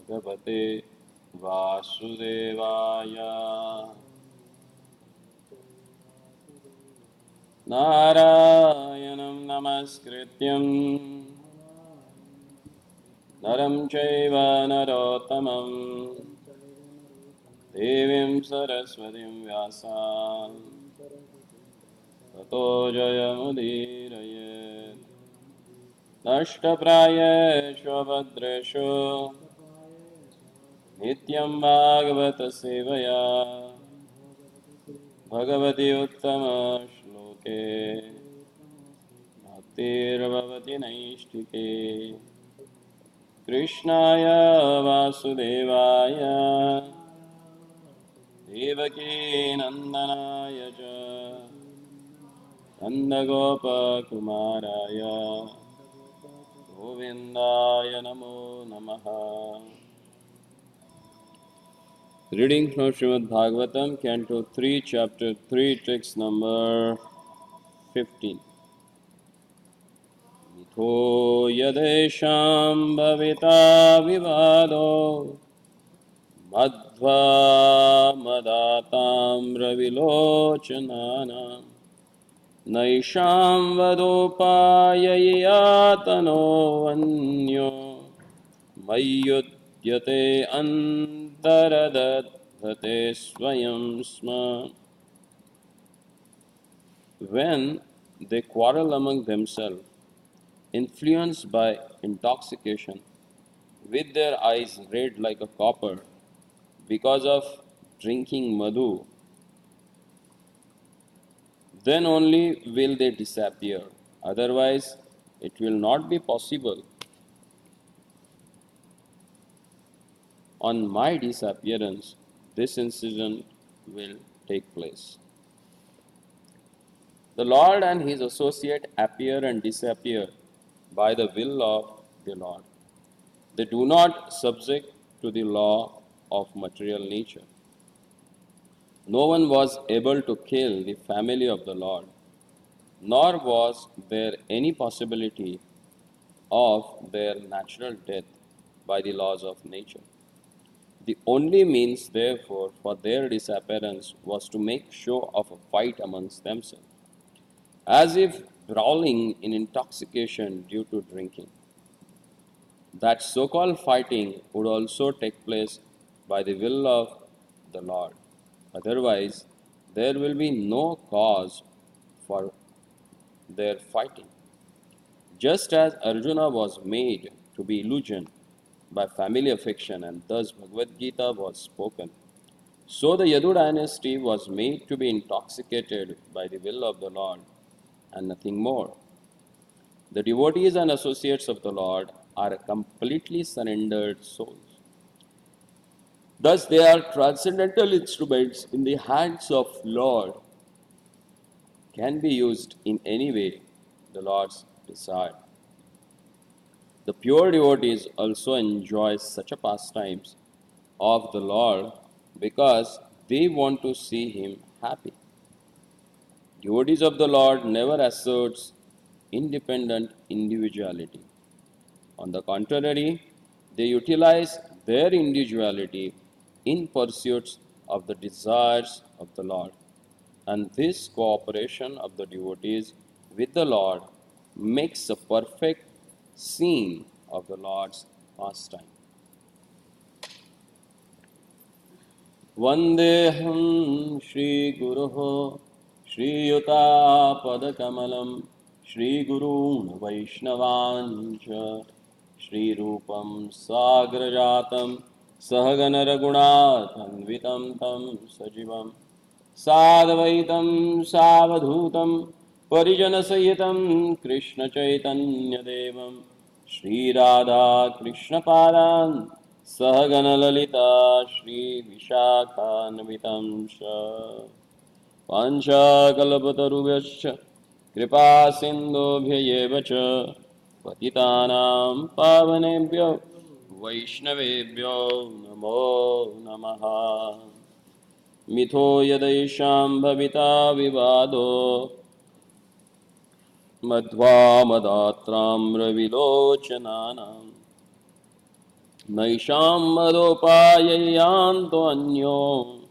भगवते वासुदेवाय। नारायणं नमस्कृत्यं नरं चैव नरोत्तमं देवीं सरस्वतीं व्यासां ततो जयमुदीरयेत्। नष्टप्रायेषु भद्रेषु नित्यं भागवत सेवया भगवति उत्तमश्लोके भक्तिर्भवति नैष्ठिके। कृष्णाय वासुदेवाय देवकी नन्दनाय च नन्दगोपकुमाराय गोविन्दाय नमो नमः। Reading from Srimad Bhagavatam, Canto 3, Chapter 3, text number 15. Mitho yadesham bhavita vivado madhva madatam ravilochananam naisham vadopayayatano vanyo mayyudyate antaradadhate swayam sma. When they quarrel among themselves, influenced by intoxication, with their eyes red like a copper, because of drinking madhu, then only will they disappear. Otherwise, it will not be possible. On my disappearance, this incident will take place. The Lord and his associate appear and disappear by the will of the Lord. They do not subject to the law of material nature. No one was able to kill the family of the Lord, nor was there any possibility of their natural death by the laws of nature. The only means, therefore, for their disappearance was to make show of a fight amongst themselves, as if brawling in intoxication due to drinking. That so-called fighting would also take place by the will of the Lord. Otherwise, there will be no cause for their fighting. Just as Arjuna was made to be illusioned by family affection and thus Bhagavad Gita was spoken, so the Yadu dynasty was made to be intoxicated by the will of the Lord and nothing more. The devotees and associates of the Lord are completely surrendered souls. Thus they are transcendental instruments in the hands of Lord, can be used in any way the Lord's desire. The pure devotees also enjoy such a pastimes of the Lord because they want to see him happy. Devotees of the Lord never asserts independent individuality. On the contrary, they utilize their individuality in pursuits of the desires of the Lord. And this cooperation of the devotees with the Lord makes a perfect scene of the Lord's pastime. Vandeham Shri Guruho Shri Yuta Padakamalam Shri Gurun Vaishnavancha Shri Rupam Sagrajatam Sahagana Raghunathanvitam Tam Sajivam Sadvaitam Savadhutam Parijana Sayitam Krishna Chaitanya Devam Shri Radha Krishna Padan Sahagana Lalita Shri Vishakhanvitam Sha Pancha Kalpatarubhyascha Kripa Sindhubhya Evacha Patitanam Pavanebhyo Vaishnavebhyo Namo Namaha Mitho yadaisham bhavita vivado madhva madatram ravilochananam Naisham madopayyanto anyo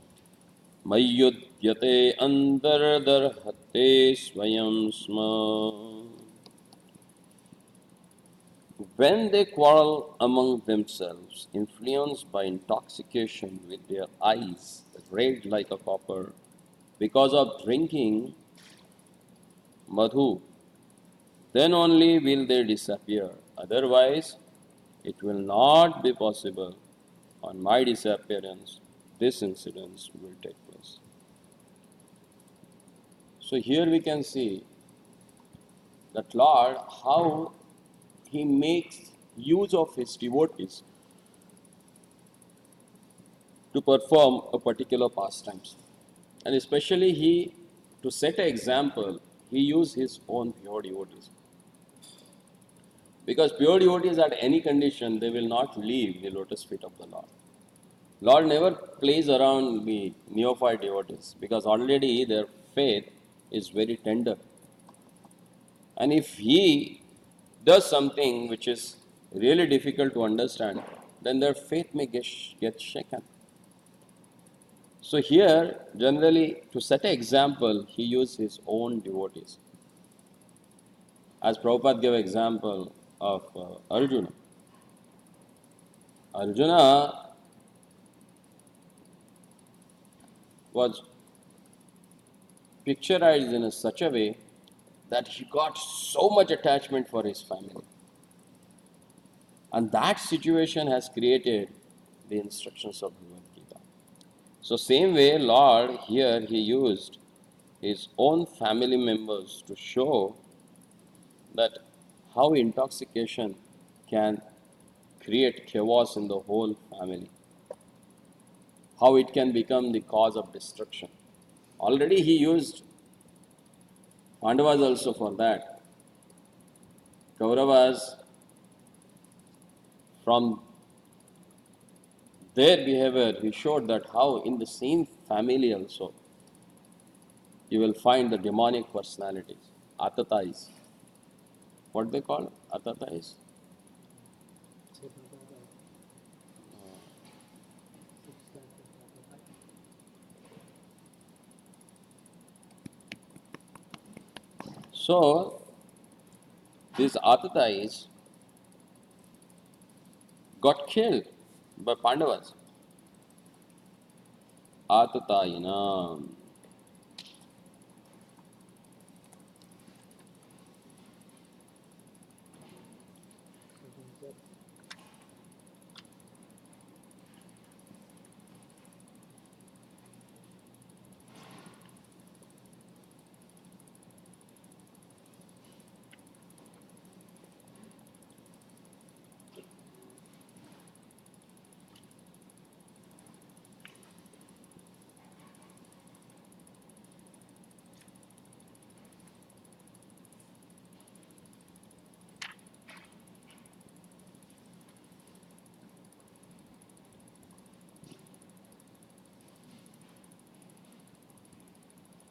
mayyudyate andardarhate swayam sma. When they quarrel among themselves, influenced by intoxication with their eyes red like a copper, because of drinking madhu, then only will they disappear. Otherwise, it will not be possible. On my disappearance, this incident will take place. So here we can see that Lord, how he makes use of his devotees to perform a particular pastimes. And especially to set an example, he used his own pure devotees. Because pure devotees at any condition, they will not leave the lotus feet of the Lord. Lord never plays around the neophyte devotees because already their faith is very tender. And if he does something which is really difficult to understand, then their faith may get shaken. So here, generally, to set an example, he used his own devotees. As Prabhupada gave example of Arjuna. Arjuna was picturized in such a way that he got so much attachment for his family. And that situation has created the instructions of Bhagavad Gita. So same way, Lord here he used his own family members to show that how intoxication can create chaos in the whole family. How it can become the cause of destruction. Already he used Pandavas also for that. Kauravas, from their behavior, he showed that how in the same family also you will find the demonic personalities, atatais. What they call atatais? So, these atatais got killed by Pandavas. Atatainam.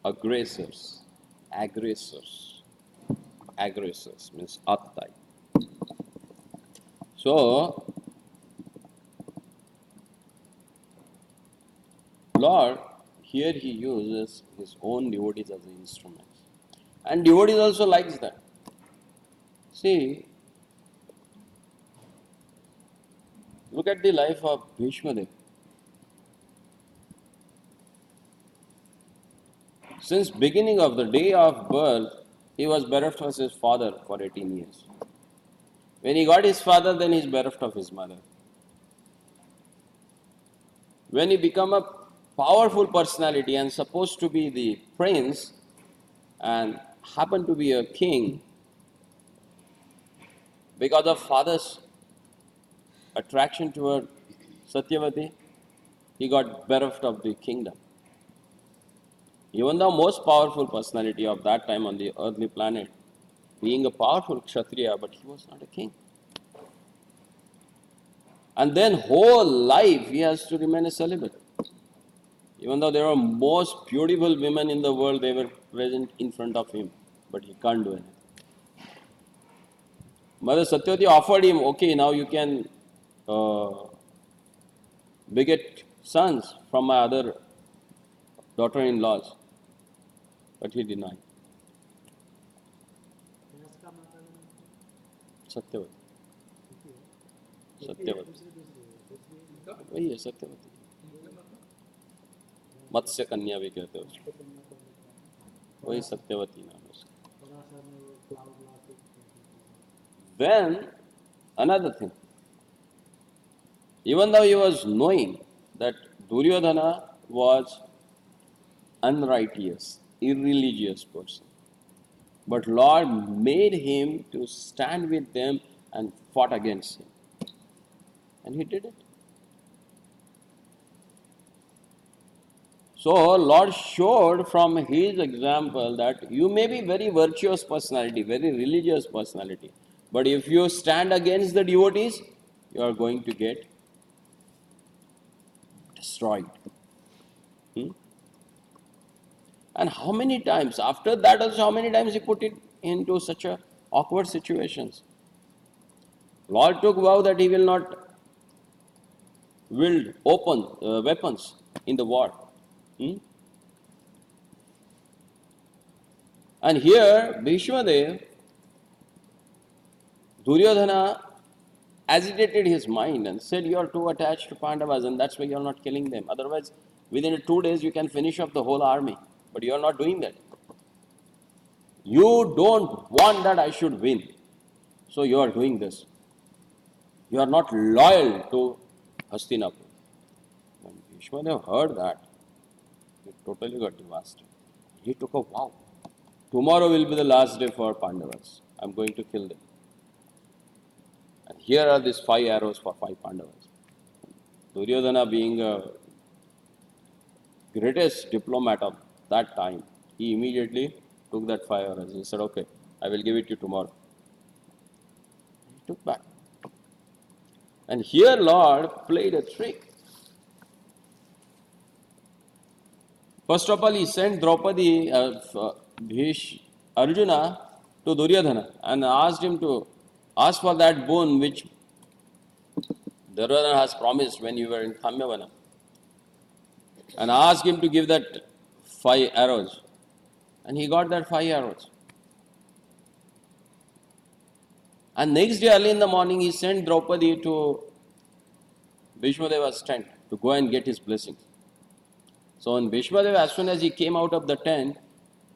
Aggressors. Aggressors. Aggressors means atatai. So, Lord, here he uses his own devotees as instruments. And devotees also likes that. See, look at the life of Bhishma. Since beginning of the day of birth, he was bereft of his father for 18 years. When he got his father, then he is bereft of his mother. When he become a powerful personality and supposed to be the prince and happened to be a king, because of father's attraction toward Satyavati, he got bereft of the kingdom. Even the most powerful personality of that time on the earthly planet, being a powerful Kshatriya, but he was not a king. And then whole life he has to remain a celibate. Even though there are most beautiful women in the world, they were present in front of him, but he can't do anything. Mother Satyavati offered him, okay, now you can uh, beget sons from my other daughter-in-laws. But he denied. Satyavati. Satyavati वही है सत्यवती मत्स्य कन्या भी कहते हैं उसको वही सत्यवती नाम है उसका Then another thing, even though he was knowing that Duryodhana was unrighteous, irreligious person, but Lord made him to stand with them and fought against him. And he did it. So Lord showed from his example that you may be very virtuous personality, very religious personality, but if you stand against the devotees, you are going to get destroyed. And how many times, after that also how many times he put it into such a awkward situations. Lord took vow that he will not wield open weapons in the war. And here, Bhishmadev, Duryodhana agitated his mind and said, you are too attached to Pandavas and that's why you are not killing them. Otherwise, within 2 days you can finish off the whole army. But you are not doing that. You don't want that I should win. So you are doing this. You are not loyal to Hastinapur. When Bhishmadev heard that, he totally got devastated. He took a vow. Tomorrow will be the last day for Pandavas. I am going to kill them. And here are these 5 arrows for 5 Pandavas. Duryodhana being a greatest diplomat of that time, he immediately took that 5 arrows. He said, okay, I will give it to you tomorrow. He took back. And here Lord played a trick. First of all, he sent Draupadi, Arjuna to Duryodhana and asked him to ask for that boon which Duryodhana has promised when you were in Kamyavana. And asked him to give that 5 arrows. And he got that 5 arrows. And next day early in the morning he sent Draupadi to Bhishmadeva's tent to go and get his blessings. So when Bhishmadeva, as soon as he came out of the tent,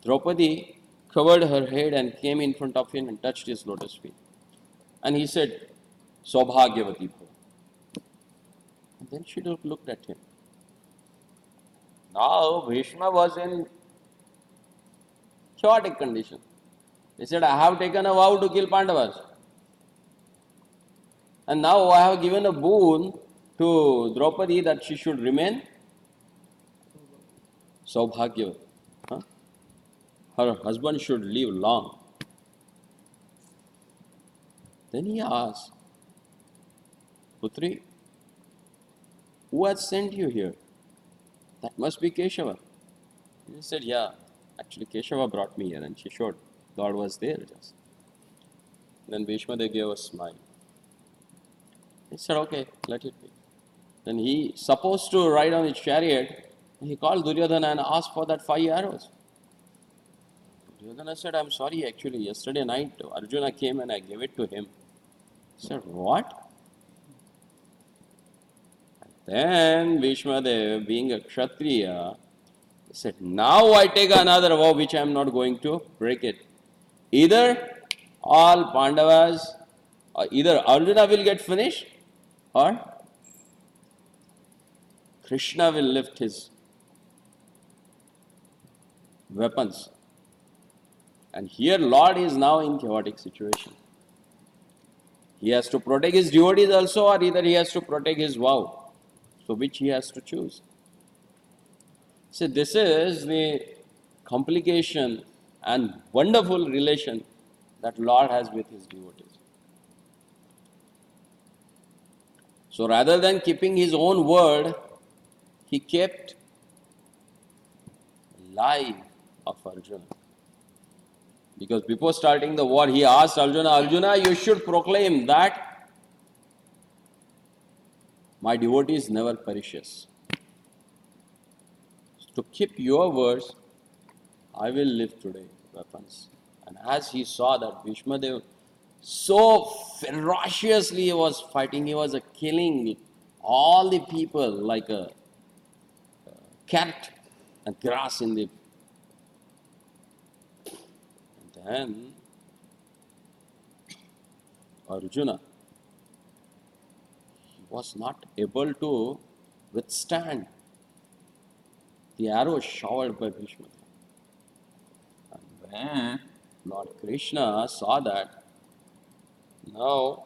Draupadi covered her head and came in front of him and touched his lotus feet. And he said, Saubhagyavati bhava. And then she looked at him. Now Bhishma was in chaotic condition. He said, I have taken a vow to kill Pandavas. And now I have given a boon to Draupadi that she should remain Saubhagyavati. Her husband should live long. Then he asked, Putri, who has sent you here? That must be Keshava. He said, yeah, actually Keshava brought me here, and she showed God was there just. Then Bhishmadev gave a smile. He said, okay, let it be. Then he supposed to ride on his chariot, he called Duryodhana and asked for that 5 arrows. Duryodhana said, I'm sorry, actually, yesterday night Arjuna came and I gave it to him. He said, what? Then Bhishmadev, being a Kshatriya, said, now I take another vow which I am not going to break it. Either all Pandavas, either Arjuna will get finished or Krishna will lift his weapons. And here Lord is now in chaotic situation. He has to protect his devotees also, or either he has to protect his vow. So which he has to choose. So this is the complication and wonderful relation that Lord has with his devotees. So rather than keeping his own word, he kept life of Arjuna. Because before starting the war, he asked Arjuna, Arjuna, you should proclaim that My devotees never perishes. To keep your words, I will live today, weapons. And as he saw that Bhishmadev so ferociously was fighting, he was killing all the people like a cat and grass in the. And then Arjuna, he was not able to withstand the arrows showered by Bhishmadev. And when Lord Krishna saw that, now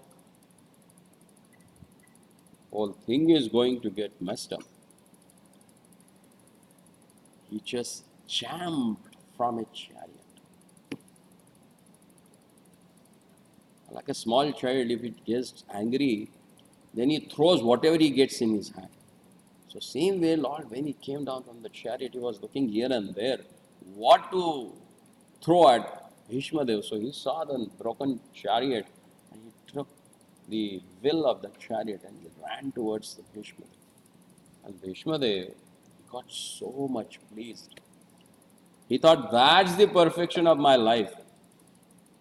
whole thing is going to get messed up, he just jumped from a chariot. Like a small child, if it gets angry, then he throws whatever he gets in his hand. So same way, Lord, when he came down from the chariot, he was looking here and there, what to throw at Bhishmadev. So he saw the broken chariot, and he took the wheel of the chariot and he ran towards the Bhishmadev. And Bhishmadev got so much pleased. He thought, that's the perfection of my life.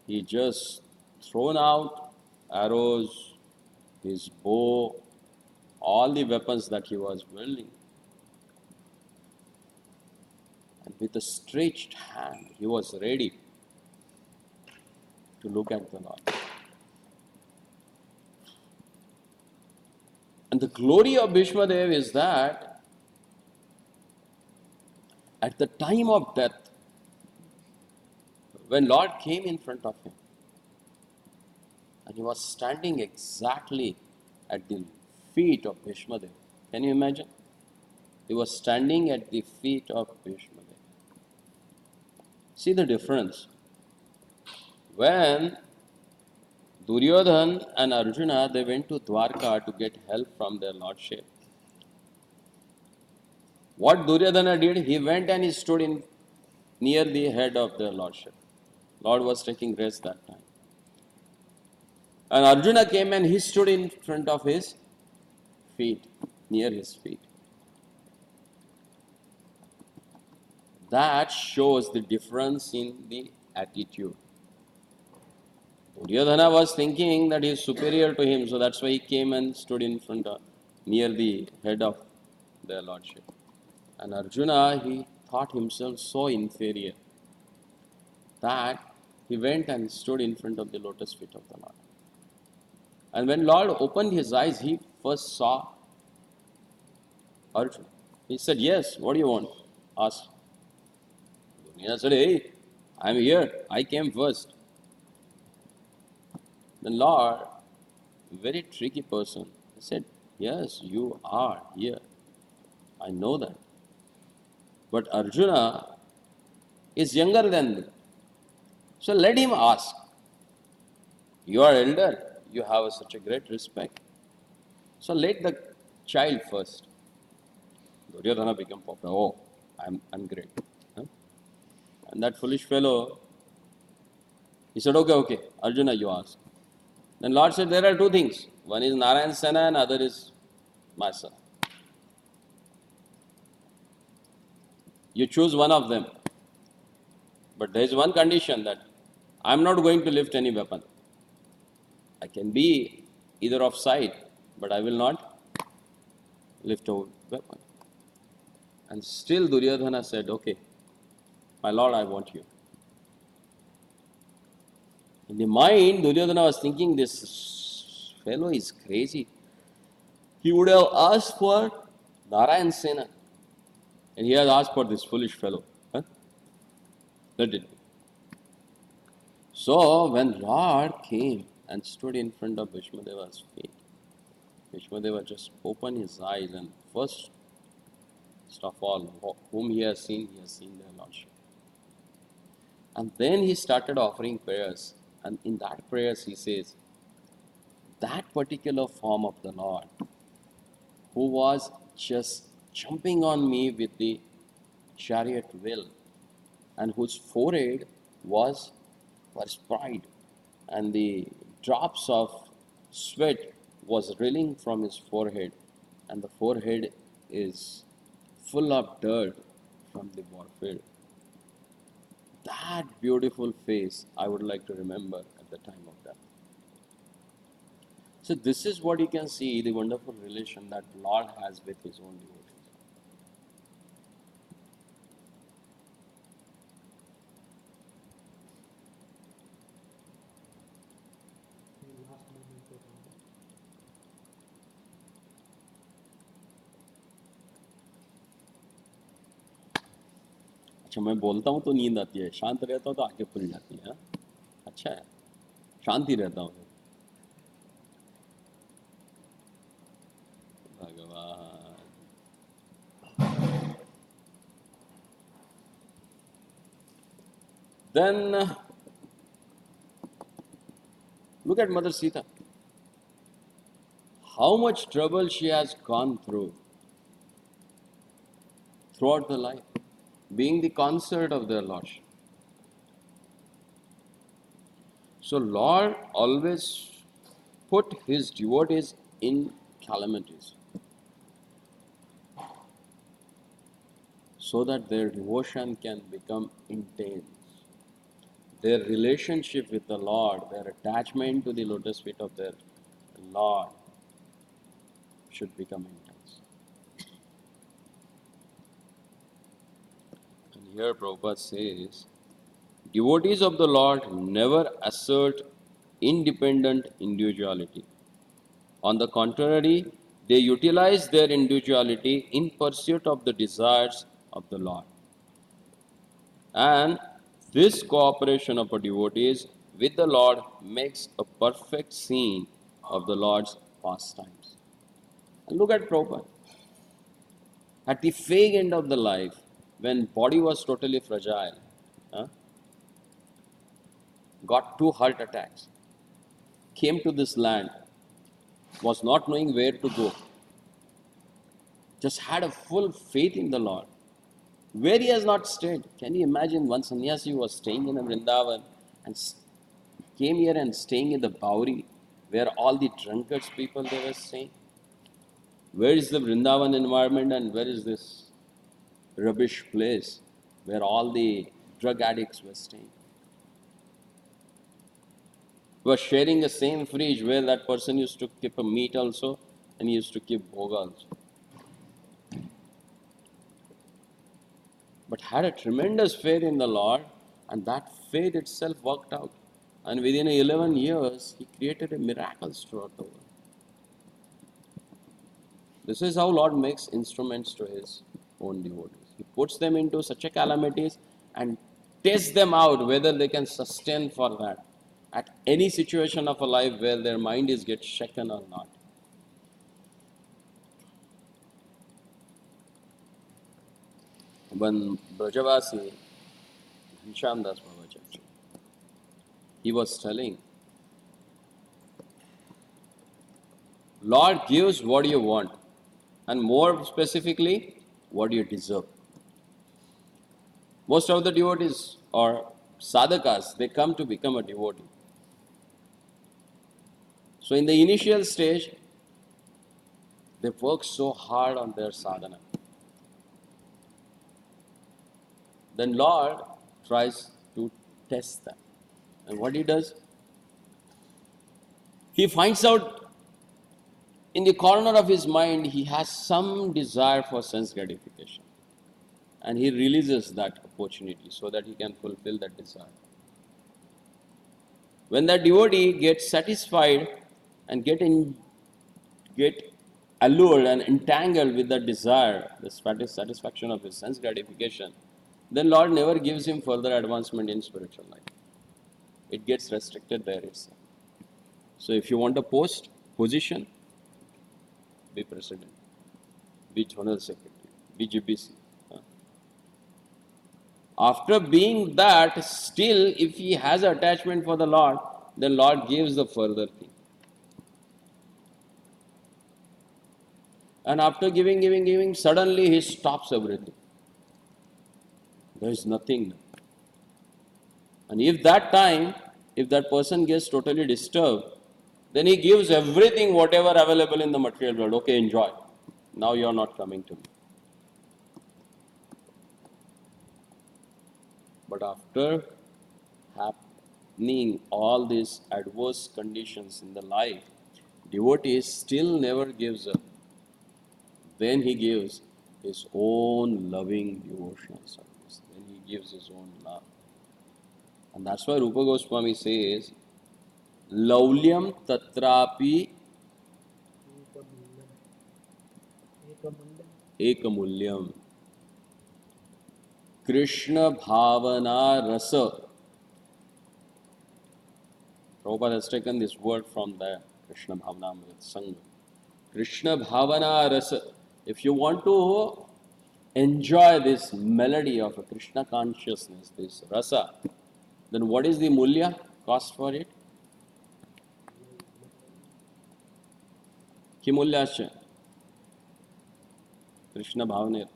He just thrown out arrows, his bow, all the weapons that he was wielding. And with a stretched hand, he was ready to look at the Lord. And the glory of Bhishmadev is that at the time of death, when Lord came in front of him, and he was standing exactly at the feet of Bhishmadev. Can you imagine? He was standing at the feet of Bhishmadev. See the difference. When Duryodhana and Arjuna, they went to Dwarka to get help from their lordship. What Duryodhana did, he went and he stood in near the head of their lordship. Lord was taking rest that time. And Arjuna came and he stood in front of his feet, near his feet. That shows the difference in the attitude. Duryodhana was thinking that he is superior to him, so that's why he came and stood in front of, near the head of their lordship. And Arjuna, he thought himself so inferior that he went and stood in front of the lotus feet of the Lord. And when Lord opened his eyes, he first saw Arjuna. He said, yes, what do you want? Ask. Duryodhana said, hey, I'm here. I came first. The Lord, very tricky person, he said, yes, you are here. I know that. But Arjuna is younger than me. So let him ask. You are elder. You have such a great respect. So let the child first. Duryodhana became popular. Oh, I'm great. Huh? And that foolish fellow, he said, okay, Arjuna, you ask. Then Lord said, there are two things. One is Narayan Sena and other is my son. You choose one of them. But there is one condition, that I am not going to lift any weapon. I can be either of side, but I will not lift a weapon. And still Duryodhana said, okay, my lord, I want you. In the mind, Duryodhana was thinking, this fellow is crazy. He would have asked for Narayan Sena. And he has asked for this foolish fellow. Huh? Let it be. So when Lord came and stood in front of Bhishmadeva's feet, Bhishmadeva just opened his eyes, and first of all, whom he has seen their lordship. And then he started offering prayers. And in that prayers he says, that particular form of the Lord, who was just jumping on me with the chariot wheel, and whose forehead was perspired, and the drops of sweat was rilling from his forehead, and the forehead is full of dirt from the warfare. That beautiful face I would like to remember at the time of death. So this is what you can see, the wonderful relation that Lord has with His own devotees. अच्छा, मैं बोलता हूँ तो नींद आती है, शांत रहता हूँ तो आंखें खुल जाती है। अच्छा है, शांति रहता हूँ। भगवान। Then look at Mother Sita. How much trouble she has gone throughout the life, being the consort of their Lordship. So Lord always put His devotees in calamities so that their devotion can become intense. Their relationship with the Lord, their attachment to the lotus feet of their Lord should become intense. And here Prabhupada says, devotees of the Lord never assert independent individuality. On the contrary, they utilize their individuality in pursuit of the desires of the Lord. And this cooperation of our devotees with the Lord makes a perfect scene of the Lord's pastimes. And look at Prabhupada. At the fag end of the life, when body was totally fragile, huh, got 2 heart attacks, came to this land, was not knowing where to go, just had a full faith in the Lord, where he has not stayed. Can you imagine one sannyasi was staying in a Vrindavan and came here and staying in the Bauri, where all the drunkards people they were staying? Where is the Vrindavan environment and where is this rubbish place where all the drug addicts were staying? We were sharing the same fridge where that person used to keep a meat also and he used to keep bhoga also. But had a tremendous faith in the Lord, and that faith itself worked out. And within 11 years, he created a miracle throughout the world. This is how Lord makes instruments to His own devotees. He puts them into such a calamities and tests them out whether they can sustain for that at any situation of a life where their mind is get shaken or not. When Brajavasi, Ghanshyam Das Babaji, he was telling, Lord gives what you want, and more specifically, what you deserve. Most of the devotees or sadhakas, they come to become a devotee. So in the initial stage, they work so hard on their sadhana. Then Lord tries to test them. And what He does? He finds out in the corner of his mind, he has some desire for sense gratification. And he releases that opportunity so that he can fulfill that desire. When that devotee gets satisfied and get allured and entangled with that desire, the satisfaction of his sense gratification, then Lord never gives him further advancement in spiritual life. It gets restricted there itself. So if you want a position, be president, be general secretary, be GBC. After being that, still if he has attachment for the Lord, then Lord gives the further thing. And after giving, suddenly he stops everything. There is nothing. And if that person gets totally disturbed, then he gives everything, whatever available in the material world. Okay, enjoy. Now you are not coming to me. But after happening all these adverse conditions in the life, devotee still never gives up. Then he gives his own loving devotional service. Then he gives his own love. And that's why Rupa Goswami says, Laulyam tatrapi ekamulyam. Krishna bhavana rasa. Prabhupada has taken this word from the Krishna bhavana with Sanvad. Krishna bhavana rasa. If you want to enjoy this melody of a Krishna consciousness, this rasa, then what is the mulya, cost for it? Ki mulyascha? Krishna bhavane.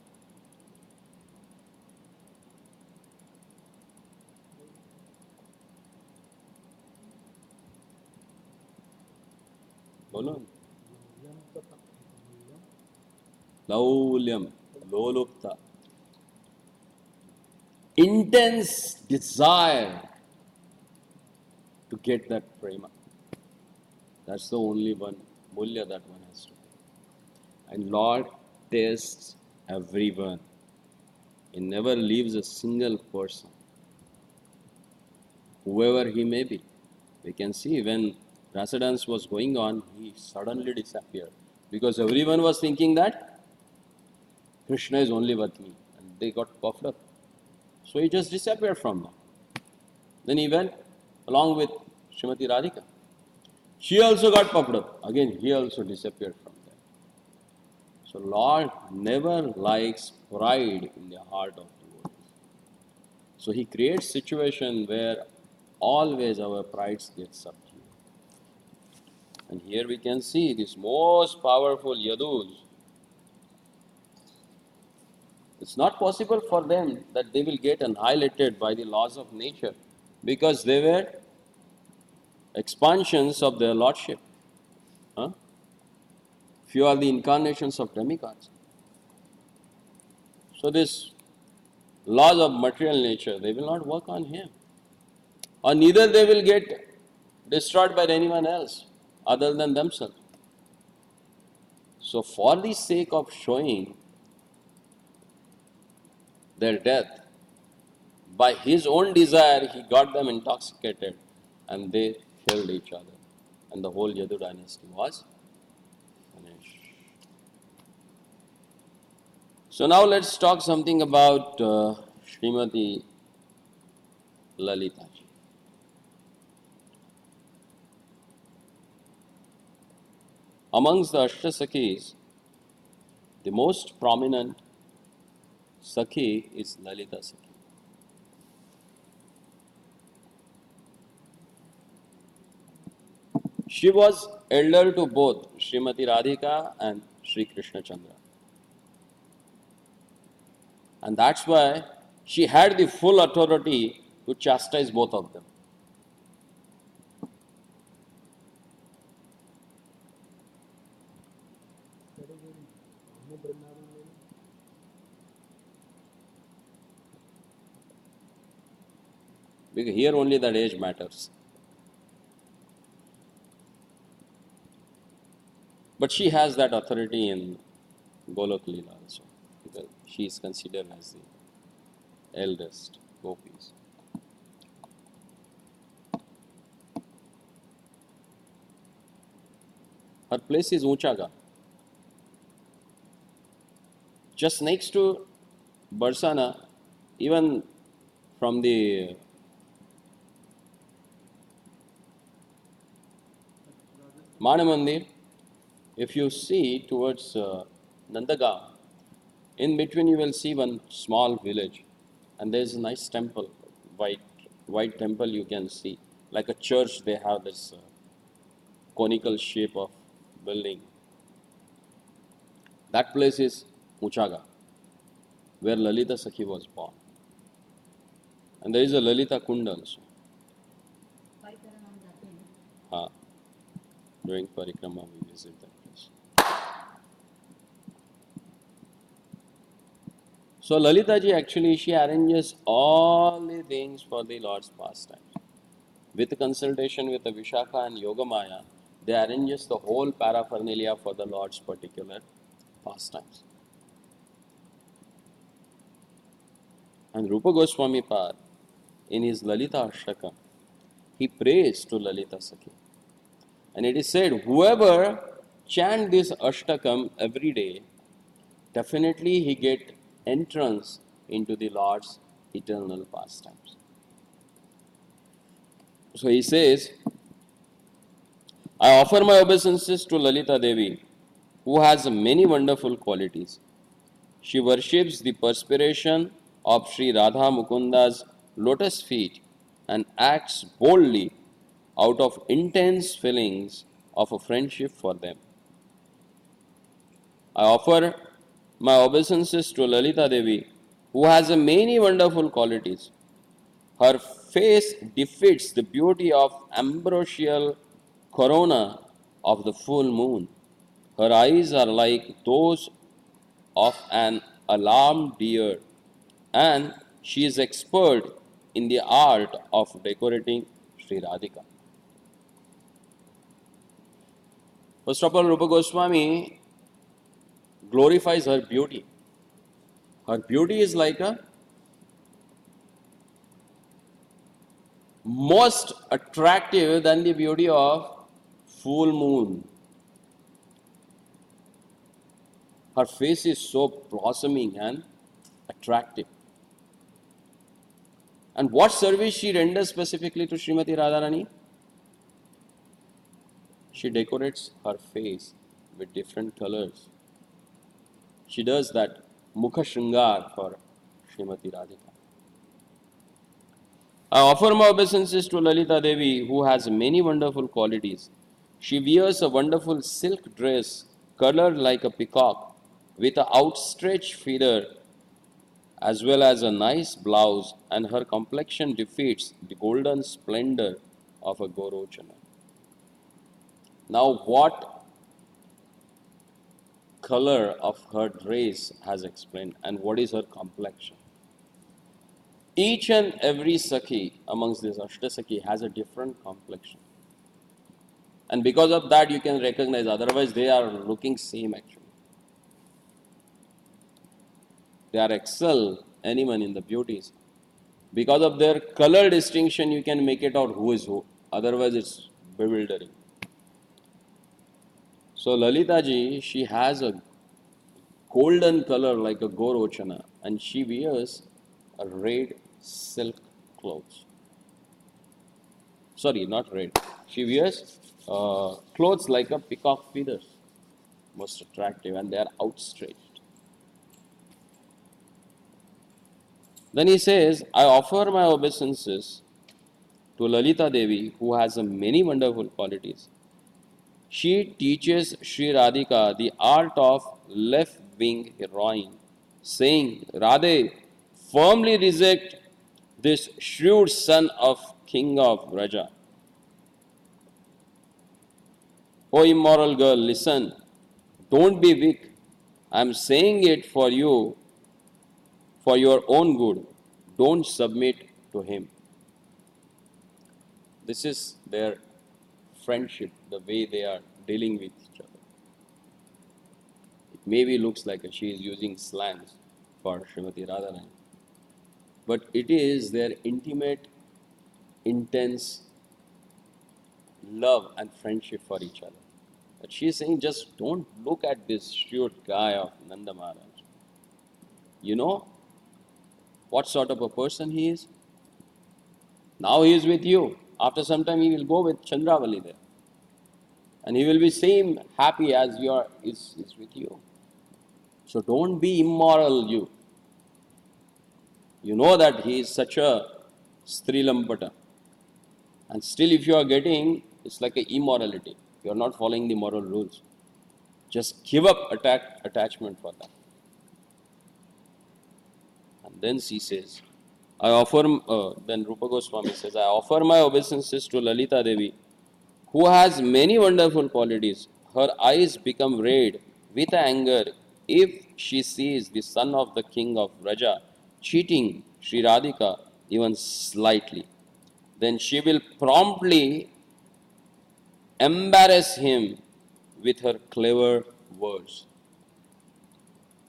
Bolo. Laulyam, lolupta. Intense desire to get that prema. That's the only one mulya that one has to pay. And Lord tests everyone. He never leaves a single person, whoever he may be. We can see when Rasa dance was going on, he suddenly disappeared. Because everyone was thinking that Krishna is only with me. And they got puffed up. So he just disappeared from them. Then he went along with Srimati Radhika. She also got puffed up. Again, he also disappeared from there. So Lord never likes pride in the heart of devotees. So he creates situation where always our prides get subdued. And here we can see these most powerful yadus. It's not possible for them that they will get annihilated by the laws of nature because they were expansions of their lordship. Huh? Few are the incarnations of demigods. So these laws of material nature, they will not work on him. Or neither they will get destroyed by anyone else other than themselves. So for the sake of showing their death, by his own desire, he got them intoxicated and they killed each other. And the whole Yadu dynasty was finished. So now let's talk something about Srimati Lalita ji. Amongst the Ashtasakis, the most prominent Sakhi is Lalita Sakhi. She was elder to both Srimati Radhika and Sri Krishna Chandra. And that's why she had the full authority to chastise both of them. Because here only that age matters. But she has that authority in Golok Leela also, because she is considered as the eldest gopis. Her place is Uchaga, just next to Barsana. Even from the Manamandir, if you see towards Nandagaon, in between you will see one small village, and there is a nice temple, white temple you can see, like a church. They have this conical shape of building. That place is Uchaga, where Lalita Sakhi was born. And there is a Lalita Kunda also. During Parikrama we visit that place. So Lalita ji actually she arranges all the things for the Lord's pastimes. With consultation with the Vishakha and Yogamaya, they arranges the whole paraphernalia for the Lord's particular pastimes. And Rupa Goswami Pad, in his Lalita Ashtakam, he prays to Lalita Sakhi. And it is said, whoever chant this Ashtakam every day, definitely he get entrance into the Lord's eternal pastimes. So he says, I offer my obeisances to Lalita Devi, who has many wonderful qualities. She worships the perspiration of Sri Radha Mukunda's lotus feet and acts boldly out of intense feelings of a friendship for them. I offer my obeisances to Lalita Devi, who has many wonderful qualities. Her face defeats the beauty of ambrosial corona of the full moon. Her eyes are like those of an alarmed deer, and she is expert in the art of decorating Sri Radhika. First of all, Rupa Goswami glorifies her beauty. Her beauty is like a most attractive than the beauty of full moon. Her face is so blossoming and attractive. And what service she renders specifically to Srimati Radharani? She decorates her face with different colors. She does that Mukha Shringar for Srimati Radhika. I offer my obeisances to Lalita Devi, who has many wonderful qualities. She wears a wonderful silk dress colored like a peacock with an outstretched feather as well as a nice blouse, and her complexion defeats the golden splendor of a Gorochana. Now, what color of her dress has explained, and what is her complexion? Each and every Sakhi amongst this Ashtasakhi has a different complexion. And because of that, you can recognize, otherwise, they are looking same actually. They are excel anyone in the beauties. Because of their color distinction, you can make it out who is who. Otherwise, it's bewildering. So Lalita ji, she has a golden color like a Gorochana, and she wears a red silk clothes. Sorry, not red. She wears clothes like a peacock feathers, most attractive, and they are outstretched. Then he says, I offer my obeisances to Lalita Devi, who has many wonderful qualities. She teaches Sri Radhika the art of left-wing heroine, saying, Radhe, firmly reject this shrewd son of King of Vraja. O immoral girl, listen, don't be weak. I am saying it for you, for your own good. Don't submit to him. This is their friendship, the way they are dealing with each other. It maybe looks like she is using slangs for Srimati Radharani, but it is their intimate, intense love and friendship for each other. But she is saying, just don't look at this shrewd guy of Nanda Maharaj. You know what sort of a person he is? Now he is with you. After some time he will go with Chandravali there. And he will be same happy as is with you. So don't be immoral, you. You know that he is such a Strilampata. And still if you are getting, it's like an immorality. You are not following the moral rules. Just give up attachment for that. And then she says, then Rupa Goswami says, I offer my obeisances to Lalita Devi, who has many wonderful qualities. Her eyes become red with anger if she sees the son of the king of Vraja cheating Sri Radhika even slightly, then she will promptly embarrass him with her clever words.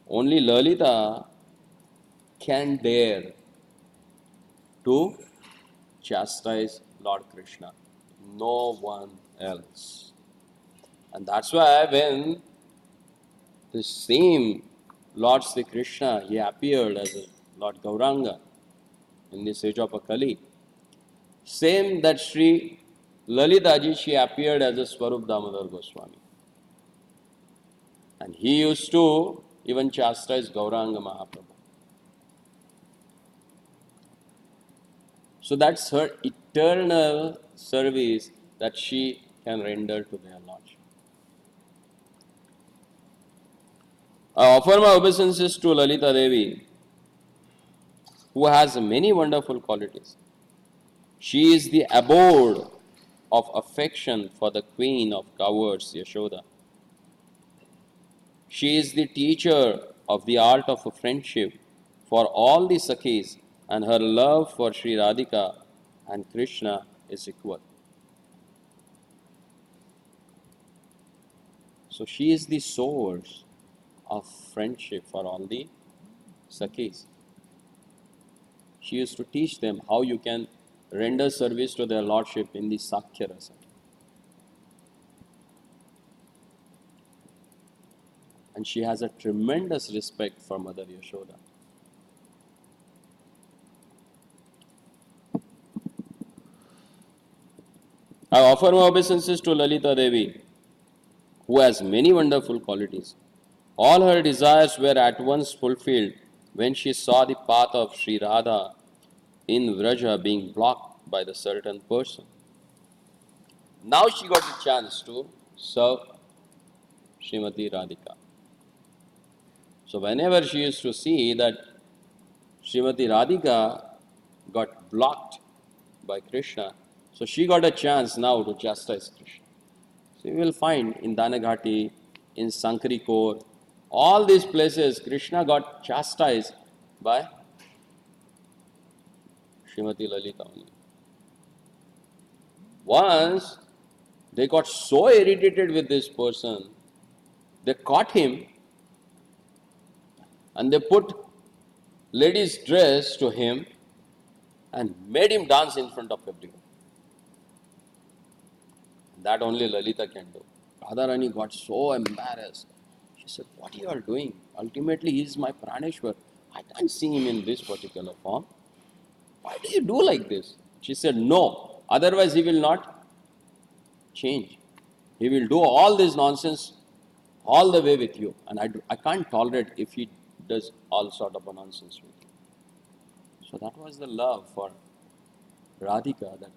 Only Lalita can dare to chastise Lord Krishna, no one else. And that's why when the same Lord Sri Krishna, he appeared as a Lord Gauranga in the age of Akali, same that Sri Lalita ji, she appeared as a Swarup Damodar Goswami. And he used to even chastise Gauranga Mahaprabhu. So that's her eternal service that she can render to their Lordship. I offer my obeisances to Lalita Devi, who has many wonderful qualities. She is the abode of affection for the queen of cowards, Yashoda. She is the teacher of the art of friendship for all the Sakhis, and her love for Sri Radhika and Krishna is equal. So she is the source of friendship for all the Sakhis. She used to teach them how you can render service to their lordship in the Sakhya Rasa. And she has a tremendous respect for Mother Yashoda. I offer my obeisances to Lalita Devi, who has many wonderful qualities. All her desires were at once fulfilled when she saw the path of Sri Radha in Vraja being blocked by the certain person. Now she got the chance to serve Srimati Radhika. So whenever she used to see that Srimati Radhika got blocked by Krishna, so she got a chance now to chastise Krishna. So you will find in Danaghati, in Sankarikor, all these places Krishna got chastised by Srimati Lalita only. Once they got so irritated with this person, they caught him and they put lady's dress to him and made him dance in front of everyone. That only Lalita can do. Radharani got so embarrassed. She said, what you are doing? Ultimately, he is my Praneshwar. I can't see him in this particular form. Why do you do like this? She said, no. Otherwise, he will not change. He will do all this nonsense all the way with you. And I can't tolerate if he does all sort of a nonsense with you. So that was the love for Radhika that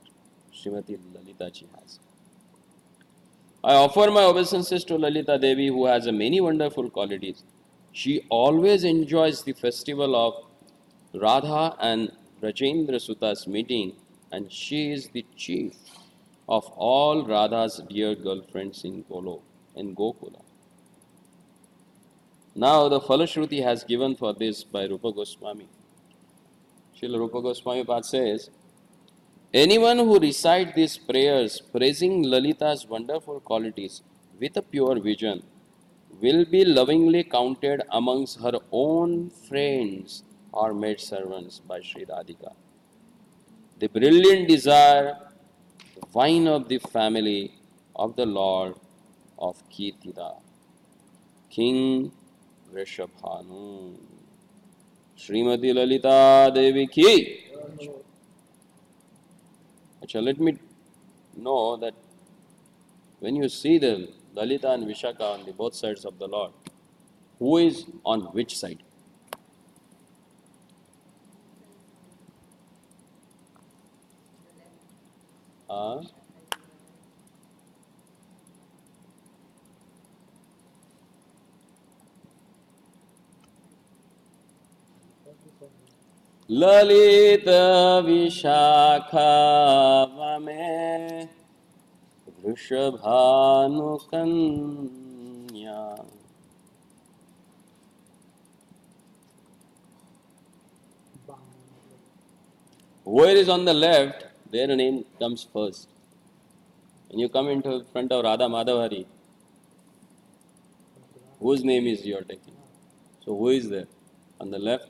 Srimati Lalita ji has. I offer my obeisances to Lalita Devi, who has many wonderful qualities. She always enjoys the festival of Radha and Rajendra Suta's meeting, and she is the chief of all Radha's dear girlfriends in Gokula. Now the Falashruti has given for this by Rupa Goswami. Srila Rupa Goswami Pad says, anyone who recites these prayers praising Lalita's wonderful qualities with a pure vision will be lovingly counted amongst her own friends or maidservants by Sri Radhika. The brilliant desire, the wine of the family of the Lord of Kirtida, King Vrishabhanu. Srimati Lalita Devi ki. Achha, let me know that when you see the Lalita and Vishaka on the both sides of the Lord, who is on which side? Lalita Vishakha Vame Vrishabhanu Kanya. Whoever is on the left, their name comes first. When you come into front of Radha Madhavari, whose name is you are taking? So who is there? On the left,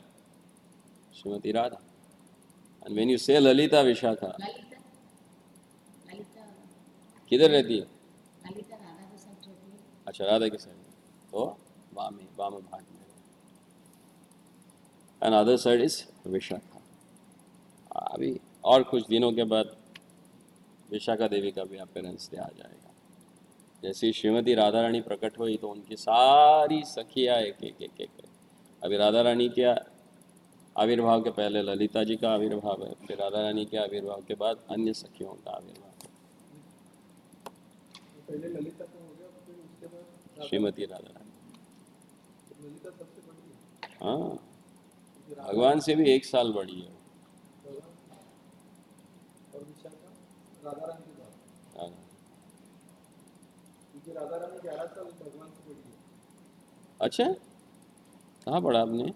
Srimati Radha. And when you say Lalita Vishakha, किधर रहती है? अच्छा, राधा के side में, तो वाम भाग में, and other side is Vishakha. अभी और कुछ दिनों के बाद विशाखा देवी का भी अपीयरेंस आ जाएगा. जैसे ही श्रीमती राधा रानी प्रकट हुई तो उनकी सारी सखियाँ एक एक एक एक. अभी राधा रानी के आविर्भाव के पहले ललिता जी का आविर्भाव है, फिर राधा रानी के आविर्भाव के बाद अन्य सखियों का आविर्भाव. पहले ललिता को हो गया, फिर उसके बाद श्रीमती राधा रानी. ललिता सबसे बड़ी है. हाँ, भगवान से भी 1 साल बड़ी है. और विशाखा राधा रानी के बाद. हाँ, क्योंकि राधा रानी 11 साल भगवान से बड़ी है. अच्छा, कहाँ पढ़ा आपने?